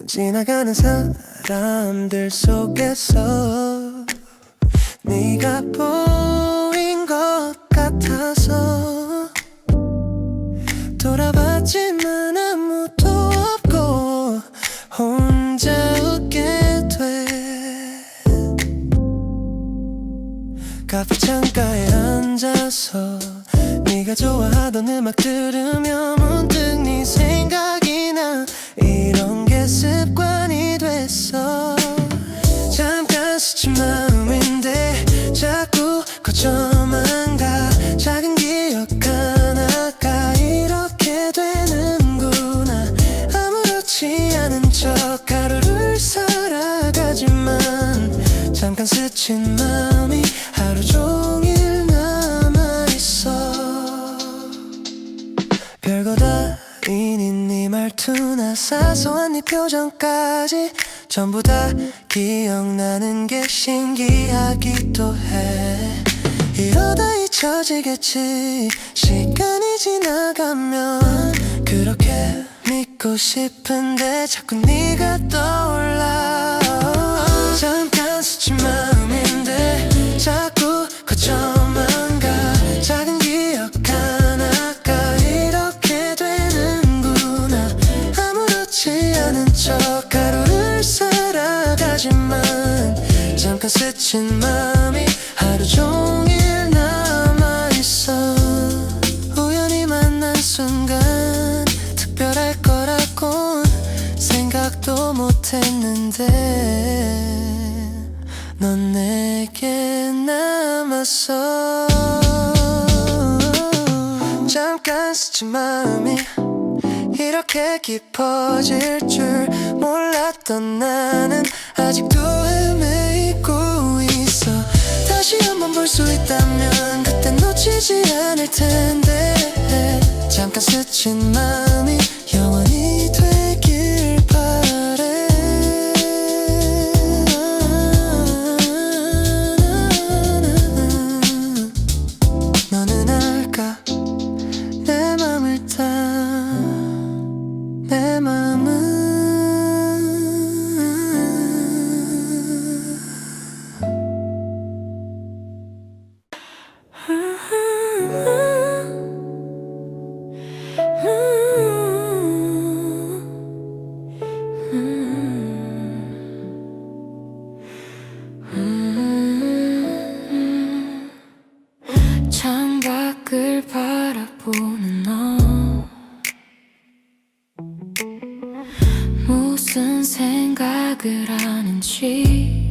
지나가는 사람들 속에서 네가 보인 것 같아서 돌아봤지만 아무도 없고 혼자 웃게 돼. 카페 창가에 앉아서 네가 좋아하던 음악 들으며 문득 네 생각이 나. 이런 게 습관이 됐어. 잠깐 스친 마음인데 자꾸 거쳐만 가. 작은 기억 하나가 이렇게 되는구나. 아무렇지 않은 척 하루를 살아가지만 잠깐 스친 마음이 하루 종일 남아있어. 별거 다 아닌 네 말투나 사소한 네 표정까지 전부 다 기억나는 게 신기하기도 해. 이러다 잊혀지겠지 시간이 지나가면. 그렇게 믿고 싶은데 자꾸 네가 떠올라. 잠깐 스친 마음인데 자꾸 거쳐만 가. 작은 기억 하나가 이렇게 되는구나. 아무렇지 않은 척 하루를 살아가지만 잠깐 스친 마음이 하루 종일 남아있어. 우연히 만난 순간 특별할 거라곤 생각도 못했는데 넌 내게 남았어. 잠깐 스친 마음이 이렇게 깊어질 줄 몰랐던 나는 아직도 헤매이고 있어. 다시 한번 볼 수 있다면 그땐 놓치지 않을 텐데. 잠깐 스친 마음이 영원히 되길 바래. 너는 알까 내 맘을 다. 내 맘은 창밖을 바라보는 너. 무슨 생각을 하는지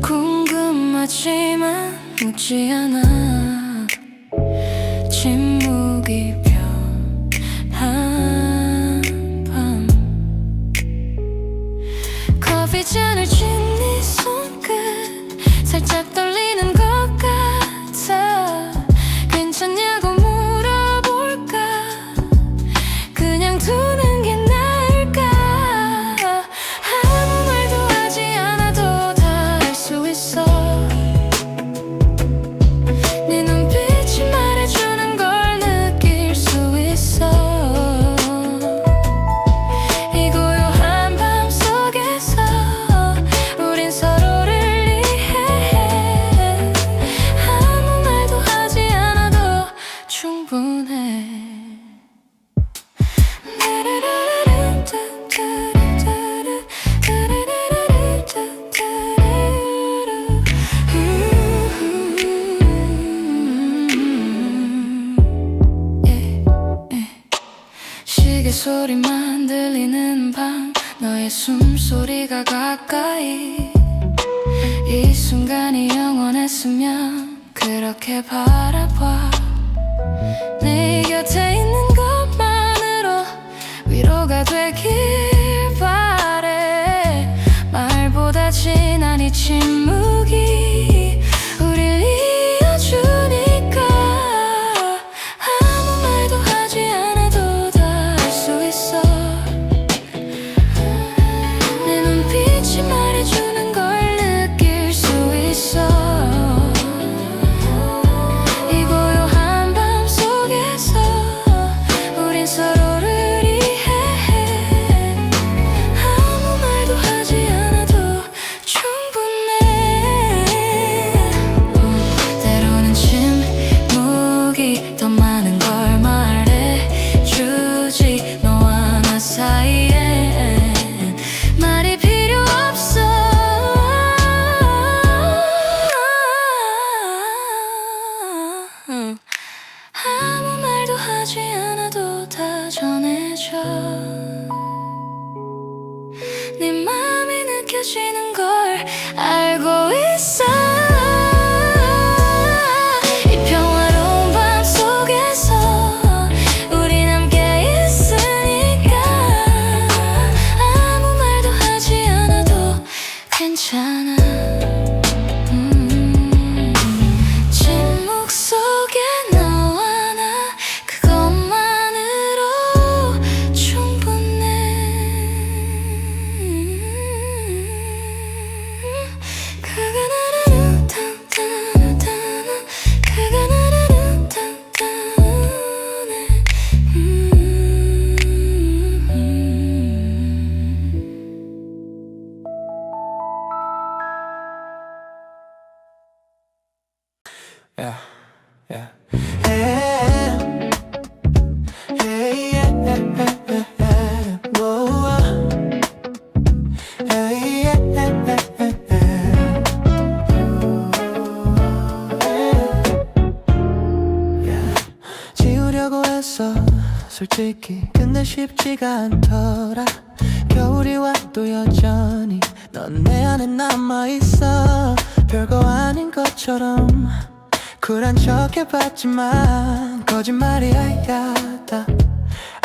궁금하지만 묻지 않아. 침묵이 변한 밤. 커피잔을 쥔 네 손끝 살짝 떨리는 것 같아. 괜찮냐고 물어볼까. 그냥 두는 게 나을까. 아무 말도 하지 않아도 다 알 수 있어. 네 눈빛이 말해주는 걸 느낄 수 있어. 이 고요한 밤 속에서 우린 서로를 이해해. 아무 말도 하지 않아도 충분해. 시계 소리만 들리는 밤. 너의 숨소리가 가까이. 이 순간이 영원했으면 그렇게 바라봐. 네 곁에 있는 것만으로 위로가 되길 바래. 말보다 진한 이 침묵이 우릴 이어주니까. 아무 말도 하지 않아도 다 알 수 있어. 내 눈빛이 말해주는 걸 느낄 수 있어. 이 고요한 밤 속에서 느껴져. 네 맘이 느껴지는 걸 알고 있어. 이 평화로운 밤 속에서 우리 함께 있으니까 아무 말도 하지 않아도 괜찮아. 침묵 속에 너와 나 그것만으로 충분해. 그가 나를 딴딴딴딴 그가 나를 딴딴해. Yeah, yeah. Hey, hey, yeah, whoa, hey, yeah. 지우려고 했어 솔직히 근데 쉽지가 않더라. 겨울이 와도 여전히 넌 내 안에 남아있어. 별거 아닌 것처럼 쿨한 척 해봤지만 거짓말이야. 다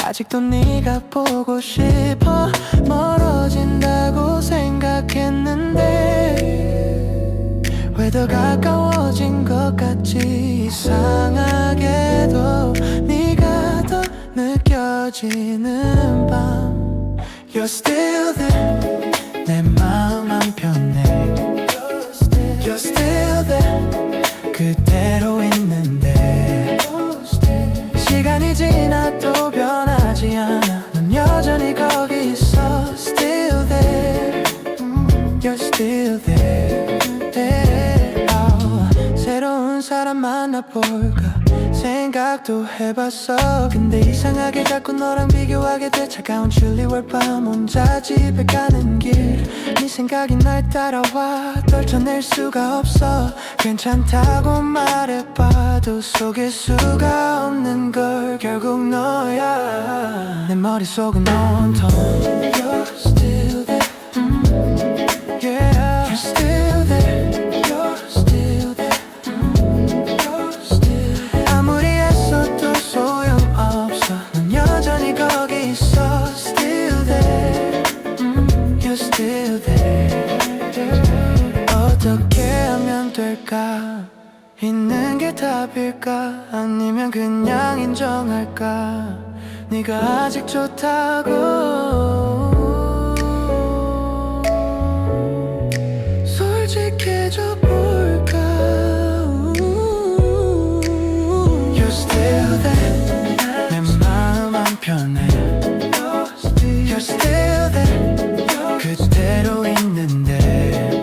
아직도 네가 보고 싶어. 멀어진다고 생각했는데 왜 더 가까워진 것 같지. 이상하게도 네가 더 느껴지는 밤. You're still there. 내 마음 한편에 You're still there. 그대로 있는데 시간이 지나도 변하지 않아. 넌 여전히 거기 있어. Still there. You're still there. 새로운 사람 만나볼까 생각도 해봤어. 근데 이상하게 자꾸 너랑 비교하게 돼. 차가운 칠리월 밤 혼자 집에 가는 길 네 생각이 날 따라와. 떨쳐낼 수가 없어. 괜찮다고 말해봐도 속일 수가 없는 걸 결국 너야. 내 머릿속은 온통 You're still there. Yeah, you're still there. You're still there. You're still there. 아무리 애써도 소용없어. 넌 여전히 거기 있어. Still there. You're still there. 어떻게 하면 될까? 있는 게 답일까? 아니면 그냥 인정할까? 네가 아직 좋다고. 솔직해져 볼까? You're still there. 내 마음 한편에 You're still there. 그대로 있는데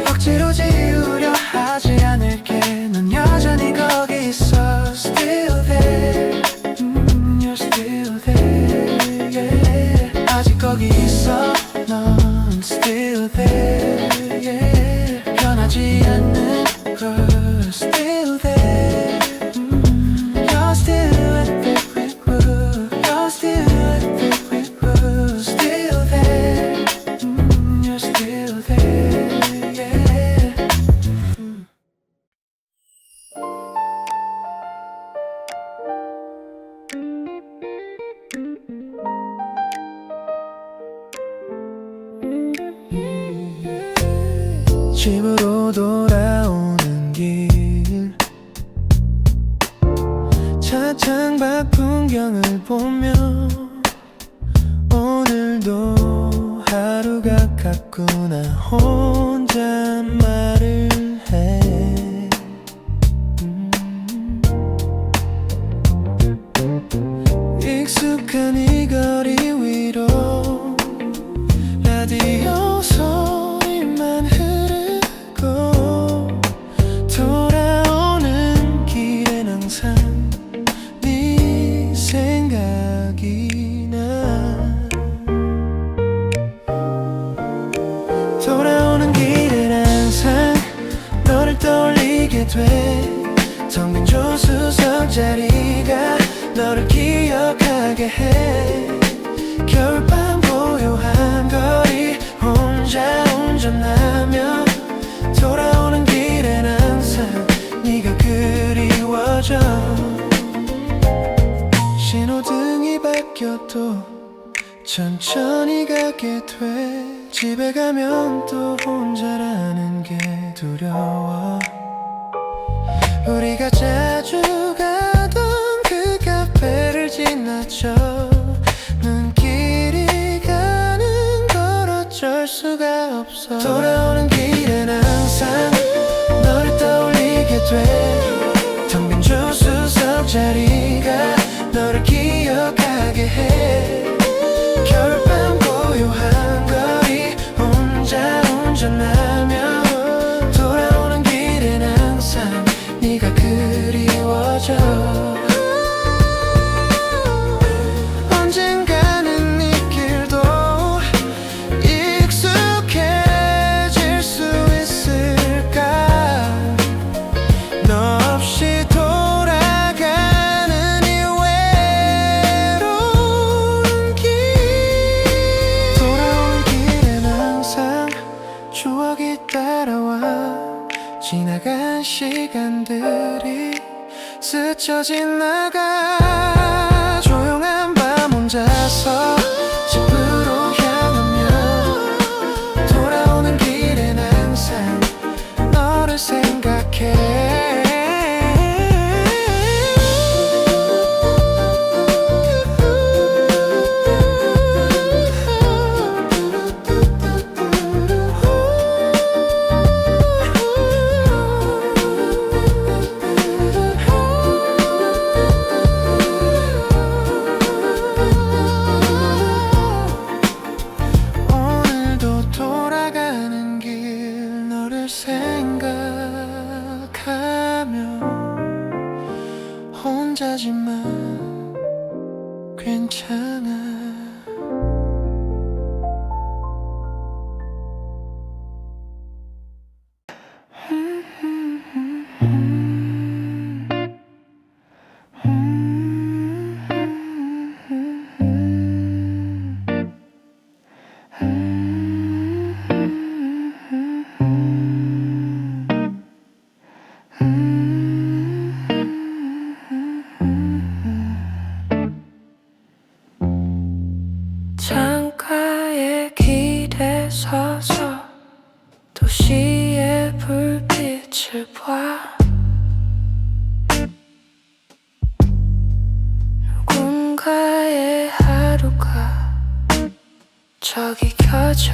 억지로 지우려 하지 않을게. 넌 여전히 거기 있어. Still there. You're still there. Yeah. 아직 거기 있어. 넌 still there. Yeah. 변하지 않는 걸. Still there. You're still at the Redwood. You're still at the Redwood. Still there. You're still there. Yeah. 집으로 돌아오는 길 차창밖 풍경을 보며 오늘도 하루가 같구나 혼잣말을 해. 익숙한 이 거리 위로 라디오 소리만 흐르고 돌아오는 길엔 항상 네 생각이 나. 돌아오는 길엔 항상 너를 떠올리게 돼. 텅 빈 조수석 자리가 너를 기억하게 기억하게 해. 겨울밤 고요한 거리 혼자 운전하며 돌아오는 길엔 항상 네가 그리워져. 신호등이 바뀌어도 천천히 가게 돼. 집에 가면 또 혼자라는 게 두려워. 우리가 자주 가던 그 카페를 지나쳐 눈길이 가는 걸 어쩔 수가 없어. 돌아오는 길엔 항상 너를 떠올리게 돼. 텅 빈 조수석 자리가 너를 기억하게 해. 겨울밤 고요한 거리 혼자 운전하며 돌아오는 길엔 항상 네가 그리워져. 언젠가는 이 길도 익숙해질 수 있을까. 너 없이 돌아가는 이 외로운 길. 돌아오는 길엔 항상 추억이 따라와. 지나간 시간들이 스쳐 지나가. 조용한 밤 혼자서 집으로 향하며 돌아오는 길엔 항상 너를 생각해. 오늘도 돌아가는 길 너를 생각하며 혼자지만 괜찮아. 창가에 길에 서서 도시의 불빛을 봐. 누군가의 하루가 저기 켜져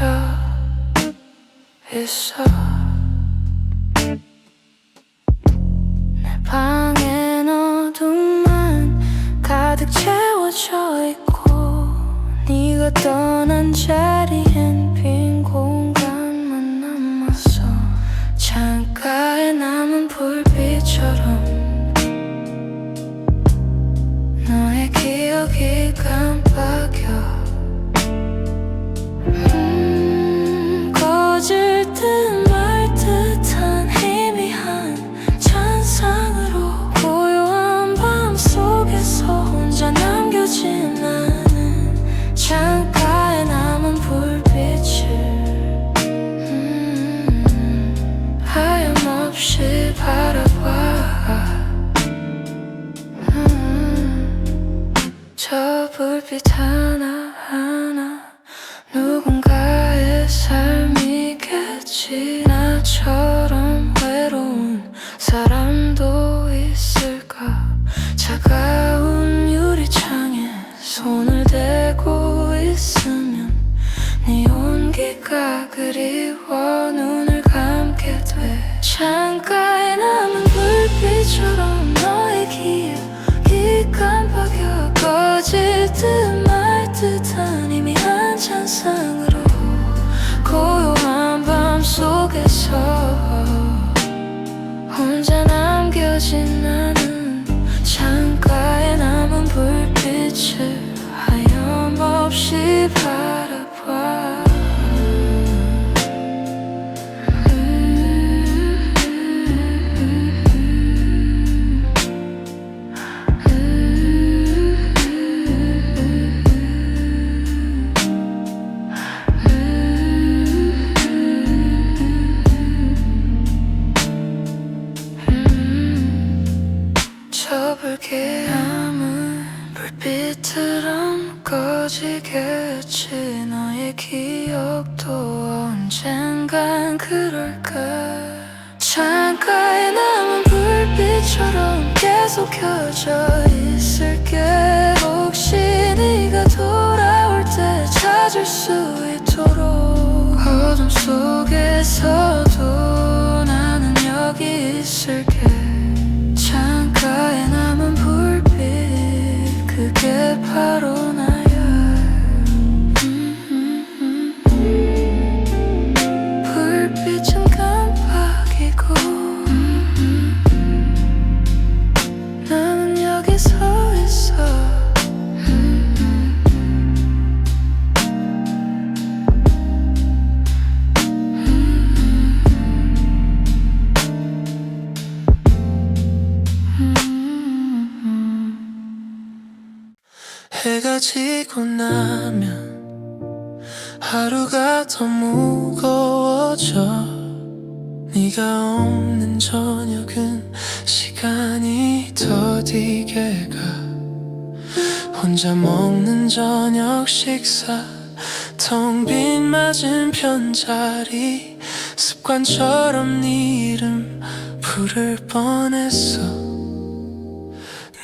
있어. 내 방엔 어둠만 가득 채워져 있고 네가 떠난 자리엔 빈 공간만 남았어. 창가에 남은 불빛처럼 너의 기억이 깜빡여. 꺼질 듯 말 듯한 희미한 찬상으로 고요한 밤 속에서 혼자 남겨진 나는 창가에 남은 불빛을 하염없이 바라봐. 저 불빛 하나하나 누군가의 삶이겠지. 나처럼 외로운 사람도 있을까. 차가운 유리창에 손을 대고 있으면 네 온기가 그리워 눈을 감게 돼. 창가에 남은 불빛처럼 너의 기억이 깜빡여. 꺼질 듯 말 듯한 희미한 찬상으로 고요한 밤 속에서 혼자 남겨진 나는 창가에 남은 불빛을 하염없이 바라봐. 꺼지겠지. 너의 기억도 언젠간 그럴까. 창가에 남은 불빛처럼 계속 켜져 있을게. 혹시 네가 돌아올 때 찾을 수 있도록. 어둠 속에서도 나는 여기 있을게. 창가에 남은 불빛, 그게 바로 나야. 불빛은 깜빡이고 나는 여기 서 있어. 해가 지고 나면 하루가 더 무거워져. 네가 없는 저녁은 시간이 더디게 가. 혼자 먹는 저녁 식사, 텅 빈 맞은편 자리, 습관처럼 네 이름 부를 뻔했어.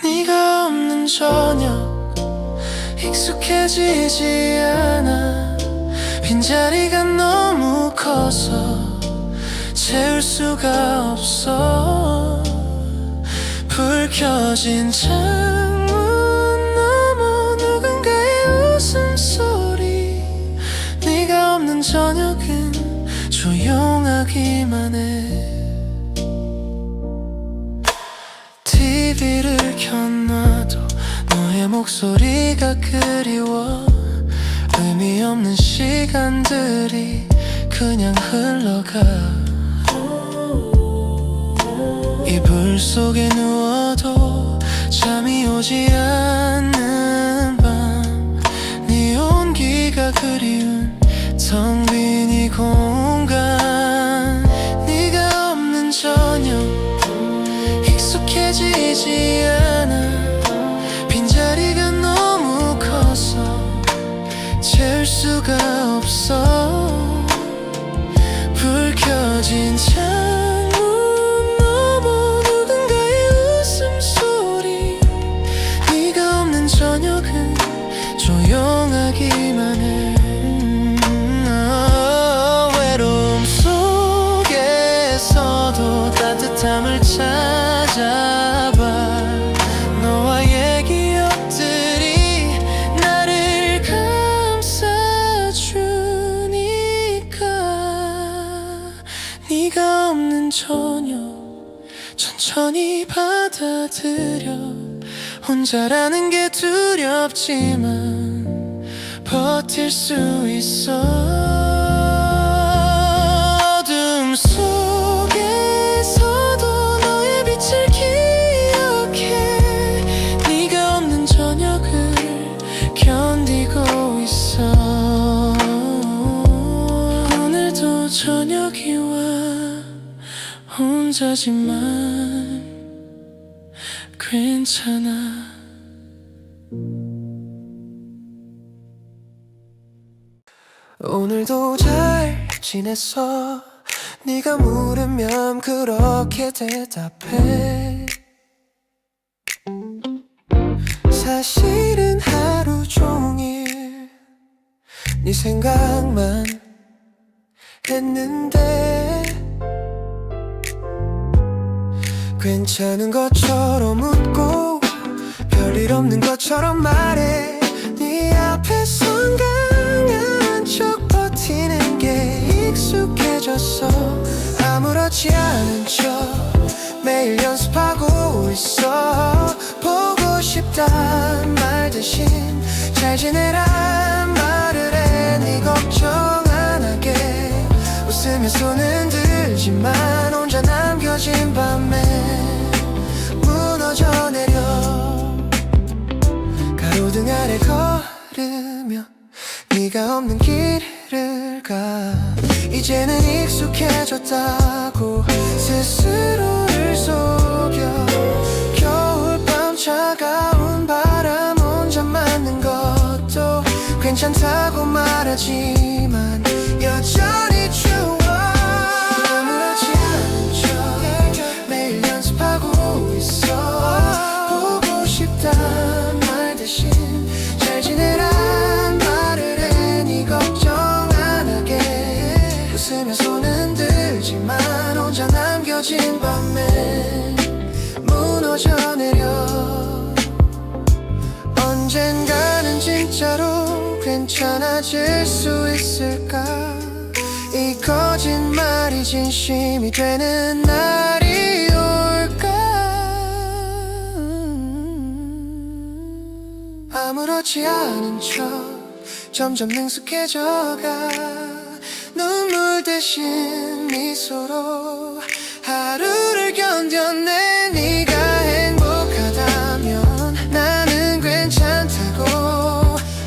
네가 없는 저녁 익숙해지지 않아. 빈자리가 너무 커서 채울 수가 없어. 불 켜진 창문 너머 누군가의 웃음소리. 네가 없는 저녁은 조용하기만 해. TV를 켜놔도 너의 목소리가 그리워. 의미 없는 시간들이 그냥 흘러가. 이불 속에 누워도 잠이 오지 않는 밤. 네 온기가 그리운 텅 빈 이 공간. 네가 없는 저녁 익숙해지지 않아. 빈자리가 너무 커서 채울 수가 없어. 불 켜진 창문 너머 누군가의 웃음소리. 네가 없는 저녁은 조용하기만 해. 외로움 속에서도 따뜻함을 찾아봐. 너와의 기억들이 나를 감싸주니까. 네가 없는 저녁 천천히 받아들여. 혼자라는 게 두렵지만 버틸 수 있어. 어둠 속에서도 너의 빛을 기억해. 네가 없는 저녁을 견디고 있어. 오늘도 저녁이 와. 혼자지만 괜찮아. 오늘도 잘 지냈어. 네가 물으면 그렇게 대답해. 사실은 하루 종일 네 생각만 했는데. 괜찮은 것처럼 웃고 별일 없는 것처럼 말해. 네 앞에선 강한 척 버티는 게 익숙해졌어. 아무렇지 않은 척 매일 연습하고 있어. 보고 싶단 말 대신 잘 지내란 말을 해. 네 걱정 안 하게 웃으며 손은 들지만 혼자 남겨진 밤에 무너져 내려. 가로등 아래 걸으며 네가 없는 길을 가. 이제는 익숙해졌다고 스스로를 속여. 겨울밤 차가운 바람 혼자 맞는 것도 괜찮다고 말하지만 여전히 추워. 아무렇지 않은 척 매일 연습하고 있어. 보고 싶단 말 대신 잘 지내란 말을 해. 네 걱정 안 하게 웃으며 손은 들지만 혼자 남겨진 밤에 무너져 내려. 언젠가는 진짜로 괜찮아질 수 있을까? 이 거짓말이 진심이 되는 날이 올까? 아무렇지 않은 척 점점 능숙해져가. 눈물 대신 미소로 하루를 견뎌내. 네가 행복하다면 나는 괜찮다고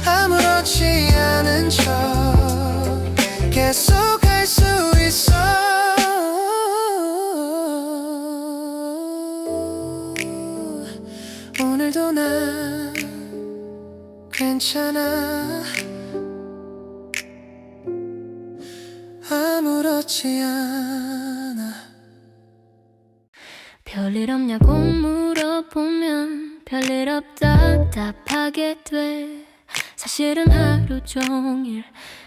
아무렇지 않은 척 계속할 수 있어. 오늘도 난 괜찮아. 아무렇지 않아. 별일 없냐고 물어보면 별일 없다 답하게 돼. 사실은 하루 종일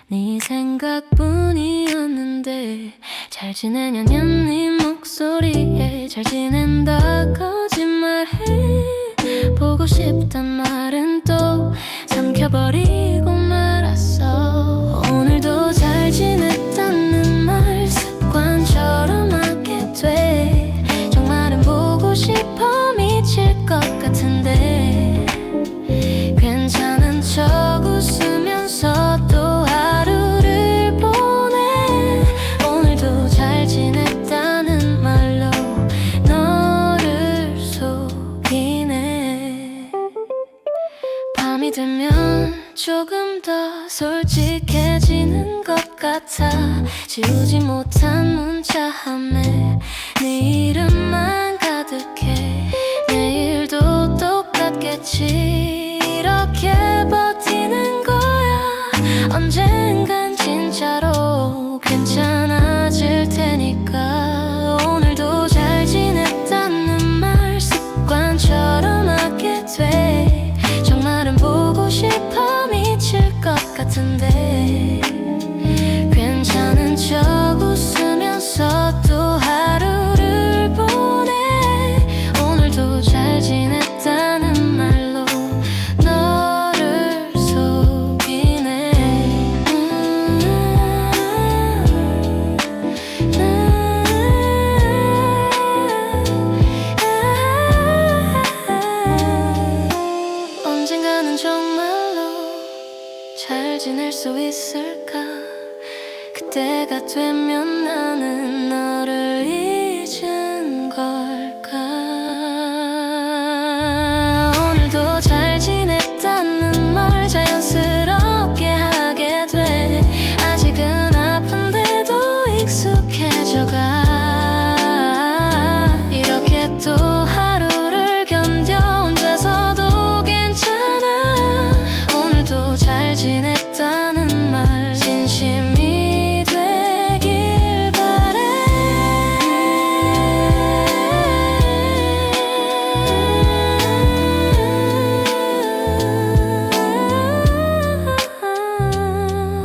네 생각뿐이었는데 잘 지내냐는 네 목소리에 잘 지낸다 거짓말해. 보고 싶단 말은 또 삼켜버리고 말았어. 오늘도 잘 지냈다는 말 습관처럼 하게 돼. 정말은 보고 싶어 미칠 것 같은데 괜찮은 척 웃으면서 또 하루를 보내. 오늘도 잘 지냈다는 말로 너를 속이네. 밤이 되면 조금 더 솔직해지는 것 같아. 지우지 못한 문자함에 네 이름만 가득해. 내일도 똑같겠지. 이렇게 버티는 거야. 언젠간 진짜로 괜찮아질 테니까. 오늘도 잘 지냈다는 말 습관처럼 하게 돼. 정말은 보고 싶어 미칠 것 같은데 괜찮은 척 웃으면서 또 하루를 보내. 오늘도 잘 지냈다는 말로 너를 속이네. 언젠가는 정말로 잘 지낼 수 있을까? 그때가 되면 나는 너를 잊은 걸까? 오늘도 잘 지냈다는 말 자연스럽게 하게 돼. 아직은 아픈데도 익숙해져가. 이렇게 또 하루를 견뎌 혼자서도 괜찮아. 오늘도 잘 지냈다는 말 진심이 되길 바래.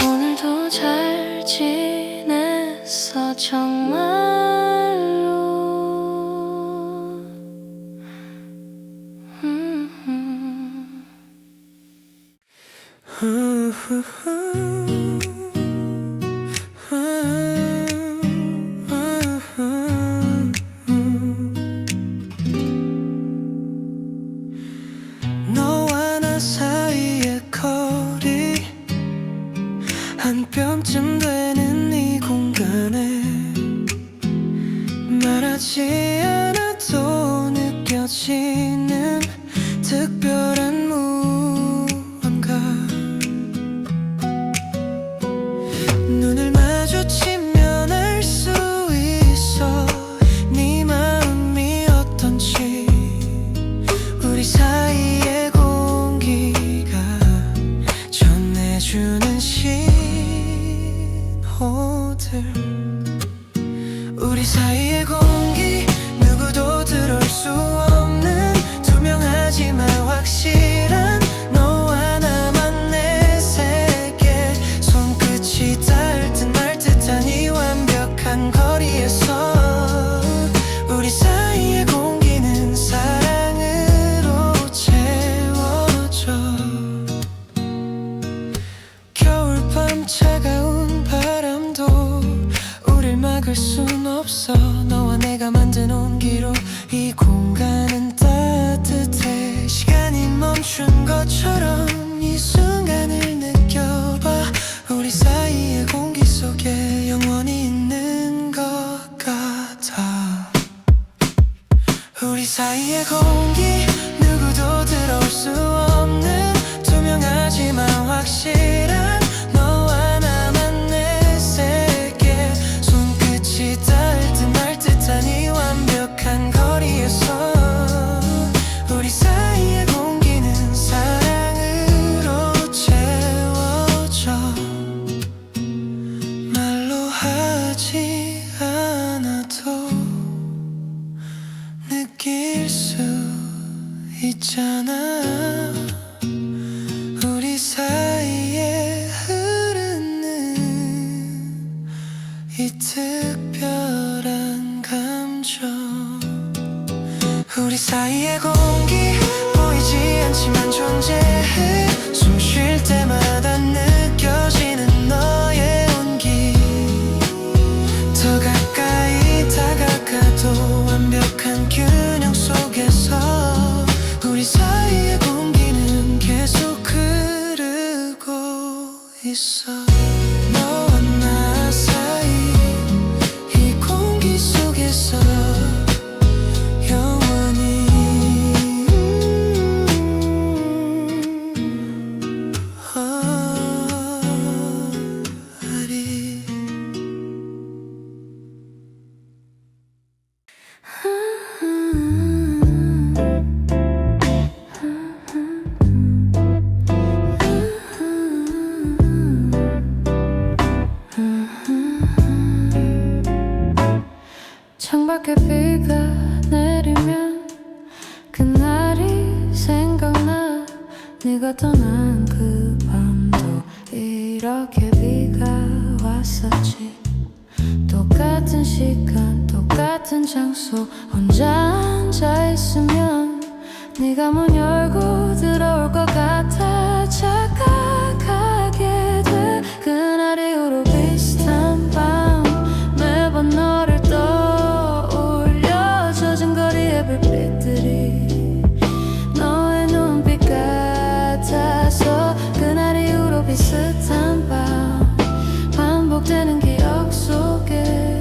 오늘도 잘 지냈어 정말로. 너와 나 사이의 거리 한 뼘쯤 되는 이 공간에 말하지 않아도 느껴지는 특별한 무언가. 없어. 너와 내가 만든 온기로 이 공간은 따뜻해. 시간이 멈춘 것처럼 이 순간을 느껴봐. 우리 사이의 공기 속에 영원히 있는 것 같아. 우리 사이의 공기 누구도 들어올 수 없는 투명하지만 확실한 너와 나만 내 세계. 손끝이 닿을 듯 말 듯한 이 완벽한 거리에서 우리 사이의 공기는 사랑으로 채워져. 말로 하지 않아도 느낄 수 있잖아. 우리 사이에 흐르는 이 특별한 감정. 우리 사이의 공기 보이지 않지만 존재해. 숨 쉴 때마다 느껴지는 너의 온기. 더 가까이 다가가도 완벽한 균형 속에서 우리 사이의 공기는 계속 흐르고 있어. 너와 나 사이 이 공기 속에서 영원히 하리. 창밖에 비가 내리면 그날이 생각나. 네가 떠난 그 밤도 이렇게 비가 왔었지. 똑같은 시간 똑같은 장소 혼자 앉아있으면 네가 문 열고 들어올 것 같아 착각하게 돼. 그날 이후로 비슷한 밤 매번 너를 떠올려. 젖은 거리의 불빛들이 너의 눈빛 같아서 그날 이후로 비슷한 밤 반복되는 기억 속에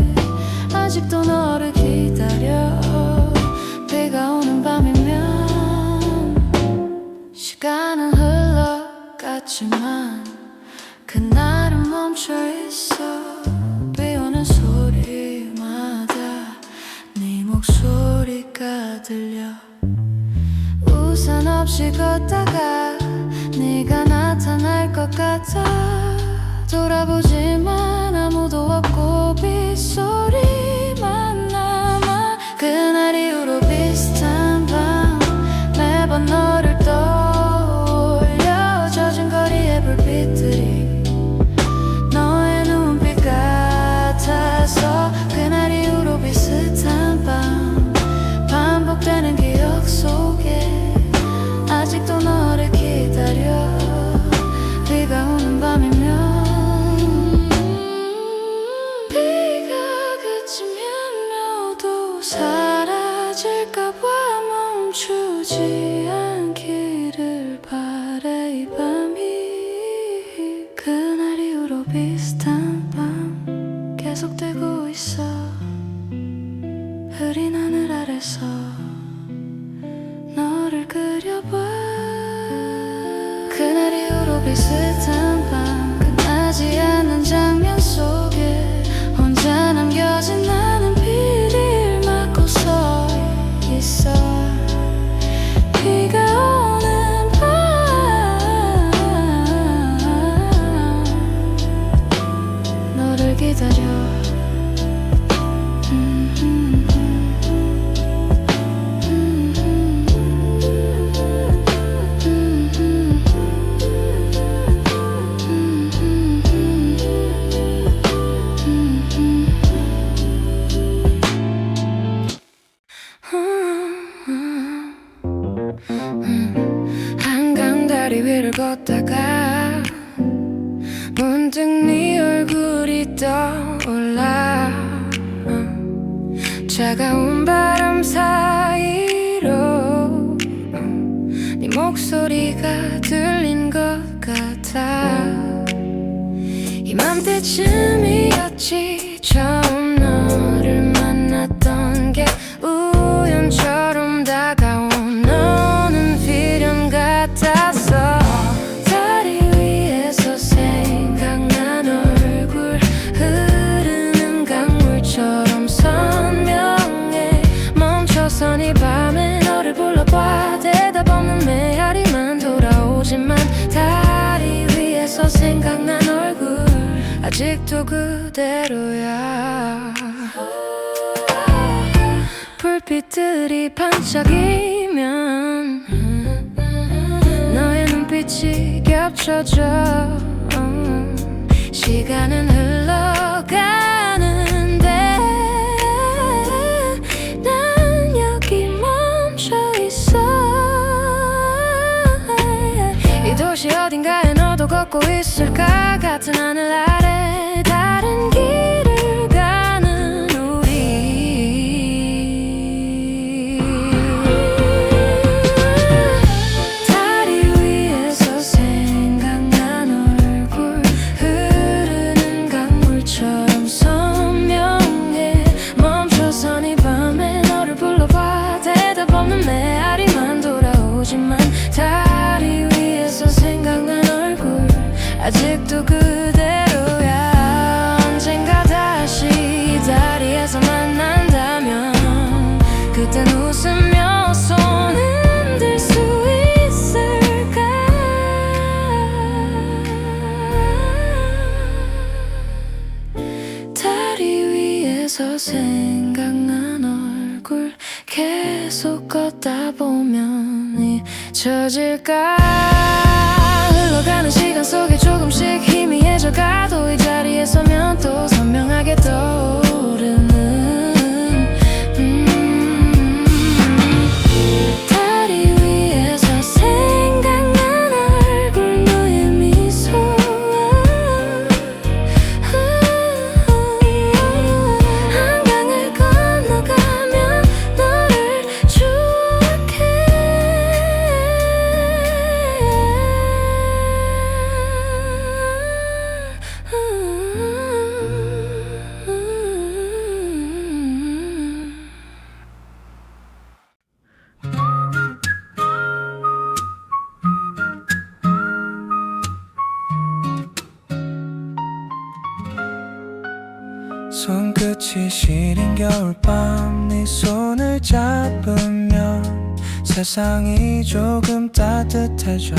아직도 너를 기다려. 비가 오는 밤이면 시간은 흘러갔지만 그날은 멈춰있어. 비 오는 소리마다 네 목소리가 들려. 우산 없이 걷다가 네가 나타날 것 같아. 돌아보지만 아무도 없고 빗소리만 남아. 그날 이후로 비슷한 밤 매번 너를 떠올려. 젖은 거리의 불빛들이 너의 눈빛 같아서 그날 이후로 비슷한 밤 반복되는 기억 속에 아직도 너를 기다려. 비가 오는 밤이면 비가 그치면 모두 사라질까봐 멈추지 않기를 바래. 이 밤이 그날 이후로 비슷한 밤 계속되고 있어. 흐린 하늘 아래서 너를 그려봐. 그날 이후로 비슷한 밤 끝나지 않는 장면 속에 혼자 남겨진 나는 비를 맞고 서 있어. 비가 오는 밤 너를 기다려. 한강 다리 위를 걷다가 문득 네 얼굴이 떠올라. 차가운 바람 사이로 네 목소리가 들린 것 같아. 이맘때쯤이었지 처음 너를 만났던 게 우연처럼 다가온 너는 필연 같았어. 다리 위에서 생각난 얼굴 흐르는 강물처럼 선명해. 멈춰선 이 밤에 너를 불러봐. 대답 없는 메아리만 돌아오지만 다리 위에서 생각난 얼굴 아직도 그대로야. 불빛들이 반짝이면 너의 눈빛이 겹쳐져. 시간은 흘러가는데 난 여기 멈춰 있어. 이 도시 어딘가에 너도 걷고 있을까. 같은 하늘 아래 다른 길을 가는 우리. 다리 위에서 생각난 얼굴 흐르는 강물처럼 선명해. 멈춰선 이 밤에 너를 불러봐. 대답 없는 메아리만 돌아오지만 다리 위에서 생각난 얼굴 아직도 그대로야. 언젠가 다시 이 다리에서 만난다면 그땐 웃으며 손 흔들 수 있을까. 다리 위에서 생각난 얼굴 계속 걷다 보면 잊혀질까. 흘러가는 시간 속에 조금씩 희미해져가도 이 자리에 서면 또 선명하게 떠오르는 다리 위에서 생각난 얼굴 너의 미소와 한강을 건너가며 너를 추억해. 손끝이 시린 겨울밤 네 손을 잡으면 세상이 조금 따뜻해져.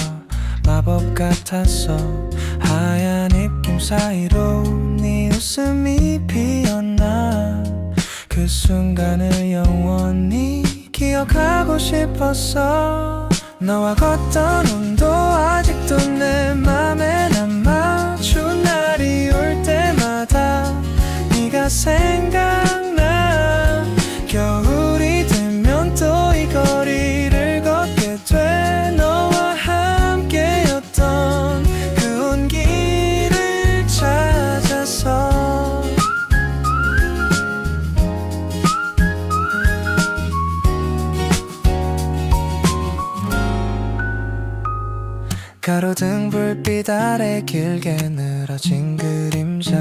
마법 같았어. 하얀 입김 사이로 네 웃음이 피어나. 그 순간을 영원히 기억하고 싶었어. 너와 걷던 온도 아직도 내 맘에 남아. 추운 날이 올 때마다 네가 생각나. 겨울이 되면 또 이 거리를 걷게 돼. 너와 함께였던 그 온기를 찾아서. 가로등 불빛 아래 길게 늘어진 그림자.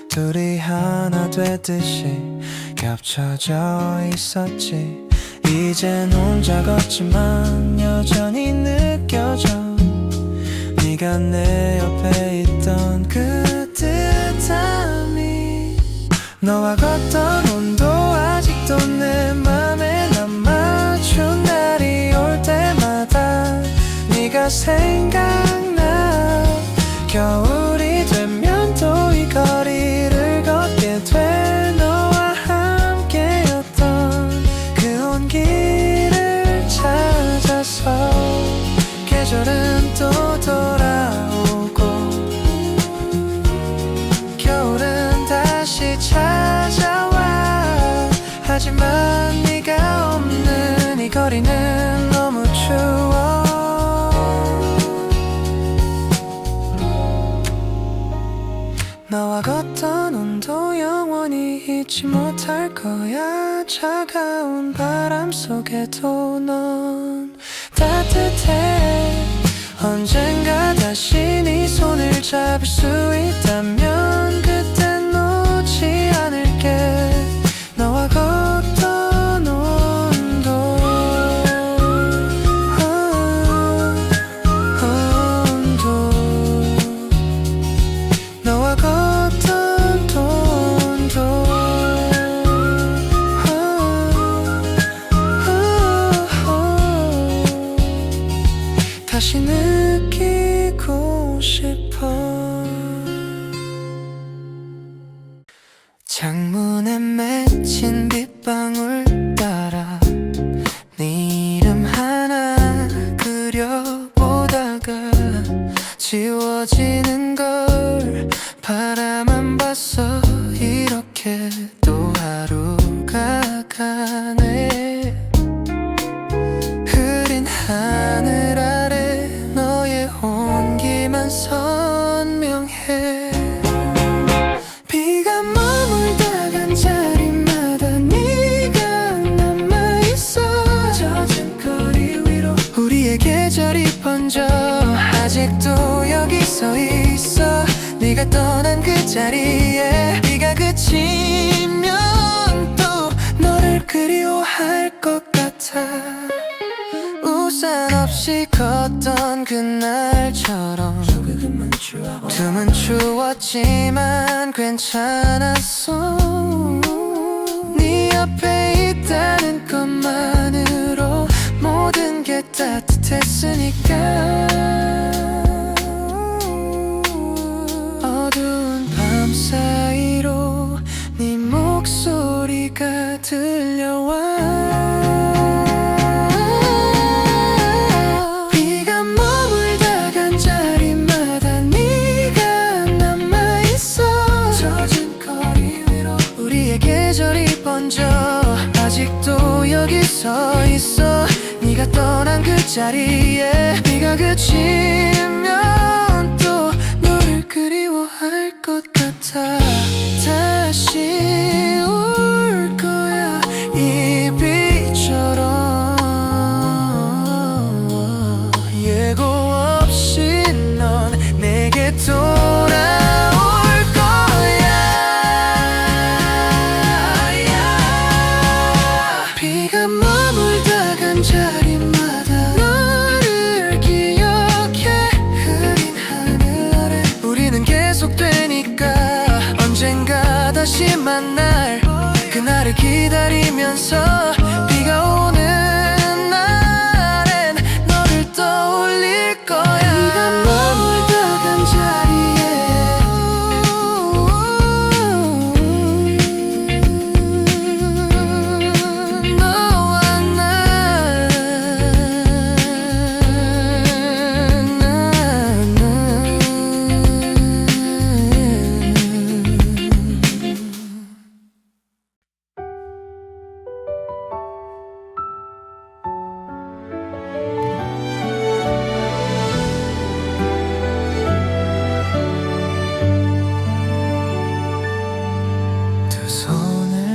둘이 하나 되듯이 겹쳐져 있었지. 이젠 혼자 걷지만 여전히 느껴져. 네가 내 옆에 있던 그 따뜻함이. 너와 걷던 온도 아직도 내 맘에 남아. 추운 날이 올 때마다 네가 생각나. 겨울이 되면 또 이 거리를 걷게 돼. 너와 함께였던 그 온기를 찾아서. 계절은 또 돌아오고 겨울은 다시 찾아와. 하지만 네가 없는 이 거리는 너무 추워. 너와 걷던 온도 영원 영원히 잊지 못할 거야. 차가운 바람 속에도 넌 따뜻해. 언젠가 다시 네 손을 잡을 수 있다면 그땐 놓지 않을게. 너와 걷던 온도 온도 너와 걷던 온도 다시 느끼고 싶어. 창문에 맺힌 빗방울 따라 네 이름 하나 그려보다가 지워지는 걸 바라만 봤어. 이렇게 또 하루가 가네. 흐린 하늘 아래 너의 온기만 선명해. 비가 머물다 간 자리마다 네가 남아있어. 젖은 거리 위로 우리의 계절이 번져. 아직도 여기 서 있어. 네가 떠난 그 자리에 비가 그치면 또 너를 그리워할 것 같아. 우산 없이 걷던 그날처럼 틈은 추웠지만 괜찮았어. 네 옆에 있다는 것만으로 모든 게 따뜻했으니까. 어두운 밤 사이로 네 목소리가 들려와. 계절이 번져. 아직도 여기 서 있어. 네가 떠난 그 자리에 비가 그치면 또 너를 그리워할 것 같아. 다시 올 거야 이 비처럼. 예고 없이 넌 내게 돌아올 비가 머물다 간 자리마다 너를 기억해. 흐린 하늘 아래 우리는 계속되니까. 언젠가 다시 만날 그날을 기다리면서 비가 오는 날엔 너를 떠올릴 거야. 비가 머물다 간 자리에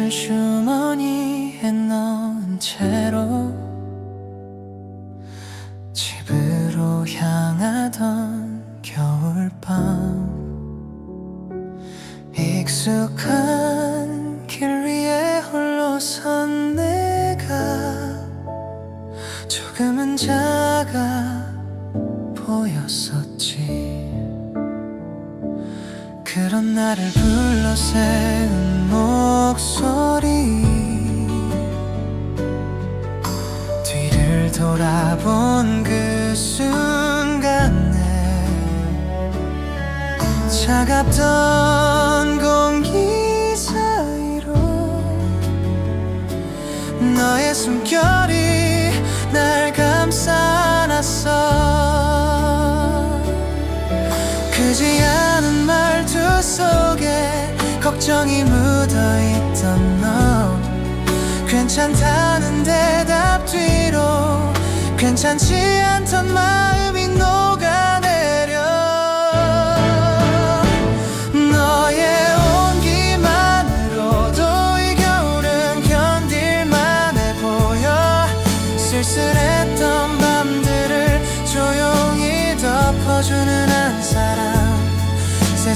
주머니에 넣은 채로 집으로 향하던 겨울밤. 익숙한 길 위에 홀로 선 내가 조금은 작아 보였었지. 그런 나를 불러세운 목소리. 뒤를 돌아본 그 순간에 차갑던 공기 사이로 너의 숨결이 날 감싸놨어. 크지 않은 말투 속에 걱정이 묻어있던 너. 괜찮다는 대답 뒤로 괜찮지 않던 마음이 녹아내려. 너의 온기만으로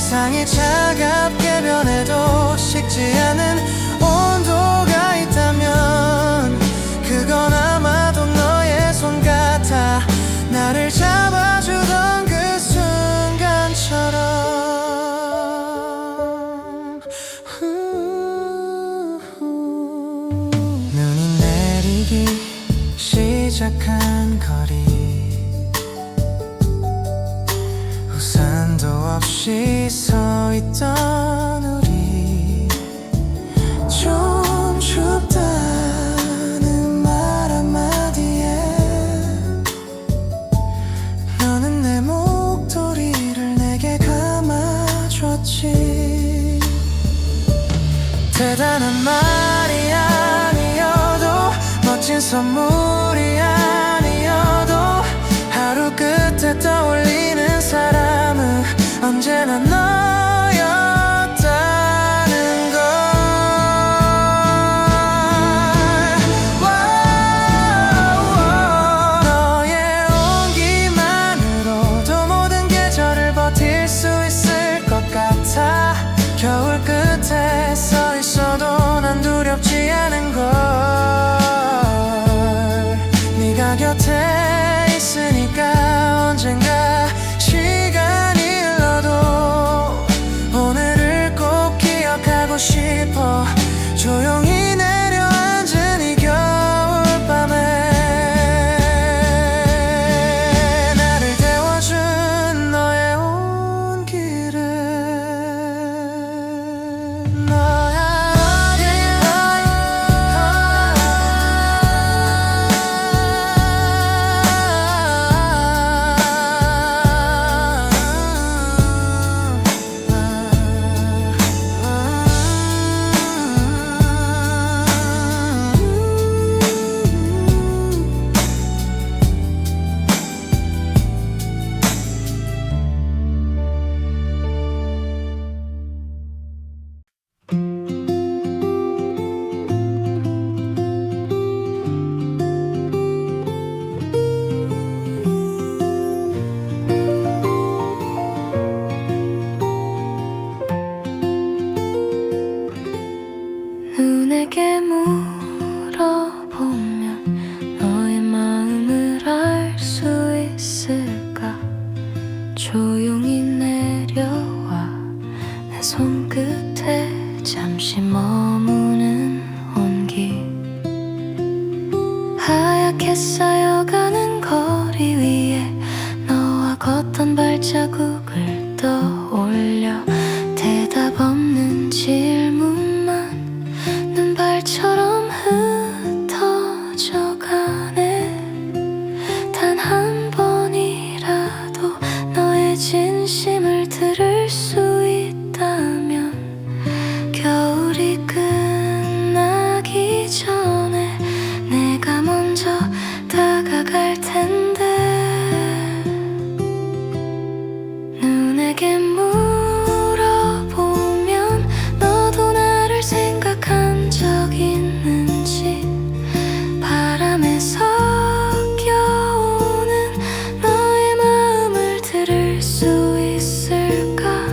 세상이 차갑게 변해도 식지 않은 온도가 있다면 그건 아마도 너의 손 같아. 나를 잡아주던 그 순간처럼. 눈이 내리기 시작한 거리, 우산도 없이 서 있던 우리. 좀 춥다는 말 한마디에 너는 내 목도리를 내게 감아줬지. 대단한 말이 아니어도 멋진 선물이 아니어도 하루 끝에 떠올리는 사람은 언제나 너였다는 걸. 너의 온기만으로도 모든 계절을 버틸 수 있을 것 같아. 겨울 끝에 서 있어도 난 두렵지 않은 걸. 네가 곁에 있으니까 언젠가 시간이 흘러도 오늘을 꼭 기억하고 싶어. 조용히 내려앉은 이 겨울밤에 나를 데워준 너의 온기를. 너야. 눈에게 물어보면 너의 마음을 알 수 있을까. 조용히 내려와 내 손끝에 잠시 머무는 온기. 하얗게 쌓여가는 거리 위에 너와 걷던 발자국을 떠올려 대답 없는 질문만 눈발처럼 흩어져가네. 단 한 번이라도 너의 진심을 들을 수 있다면 겨울이 끝나기 전에 내가 먼저 다가갈 텐데. 눈에게 물어보면 너도 나를 생각한 적 있는지. 바람에 섞여오는 너의 마음을 들을 수 있을까.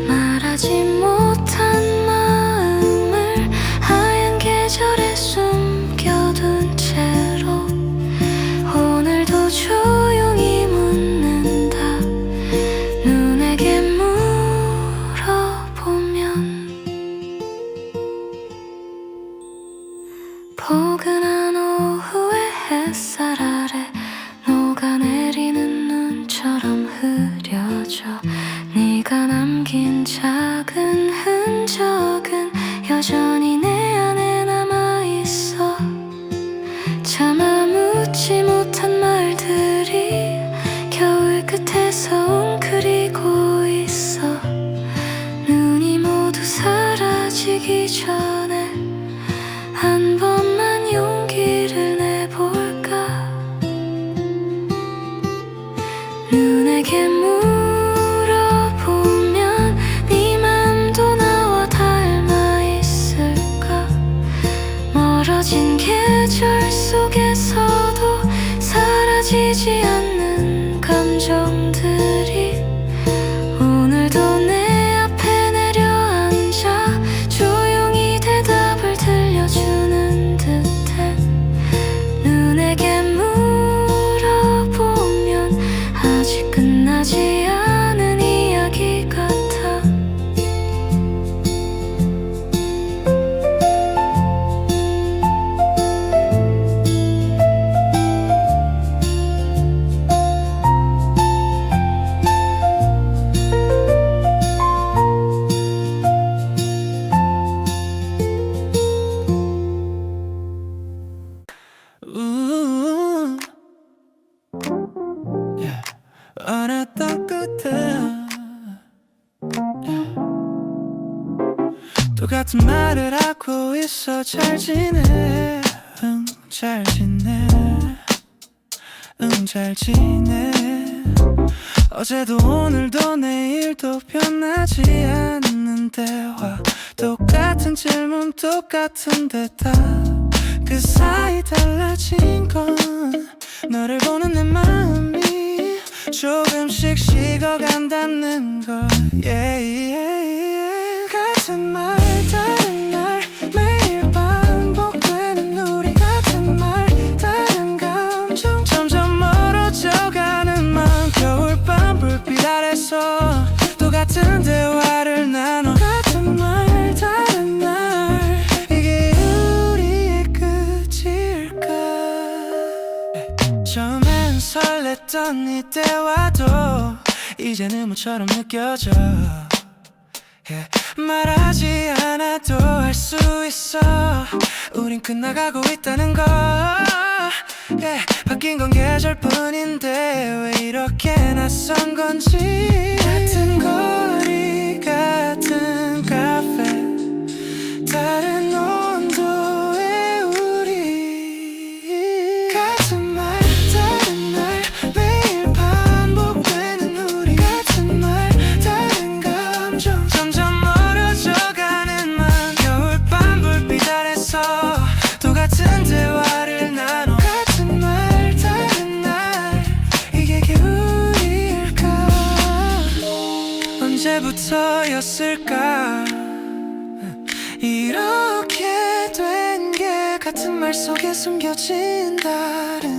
말하지 못한 마음을 하얀 계절에 숨겨둔 채로 오늘도 조용히 묻는다. 눈에게 물어보면. 포근한 오후의 햇살 아래 녹아내리는 눈처럼 흐려져. 네가 남긴 작은 흔적은 여전히 내 안에 남아있어. 차마 묻지 못한 말들이 겨울 끝에서 웅크리고 있어. 눈이 모두 사라지기 전에 한 번만 용기를 내볼까. 눈에게 물어보면 네 맘도 나와 닮아 있을까. 똑같은 말을 하고 있어. 잘 지내, 응, 잘 지내, 응, 잘 지내. 어제도 오늘도 내일도 변하지 않는 대화, 똑같은 질문 똑같은 대답. 그 사이 달라진 건 너를 보는 내 마음이 조금씩 식어간다는 걸. 같은 말 다른 날 매일 반복되는 우리 같은 말 다른 감정 점점 멀어져가는 맘. 겨울밤 불빛 아래서 똑같은 대화를 나눠. 같은 말 다른 날 이게 우리의 끝일까. 처음엔 설렜던 이 대화도 이제는 모처럼 느껴져. 말하지 않아도 알 수 있어. 우린 끝나가고 있다는 거. 바뀐 건 계절뿐인데 왜 이렇게 낯선 건지. 같은 거리 같은 카페 다른 온도의 우리. 같은 말 다른 날 매일 반복되는 우리 같은 말 다른 감정 점점 멀어져가는 맘. 겨울밤 불빛 아래서 똑같은 대화를 나눠. 같은 말 다른 날 이게 겨울일까. 언제부터였을까 이렇게 된 게. 같은 말 속에 숨겨진 다른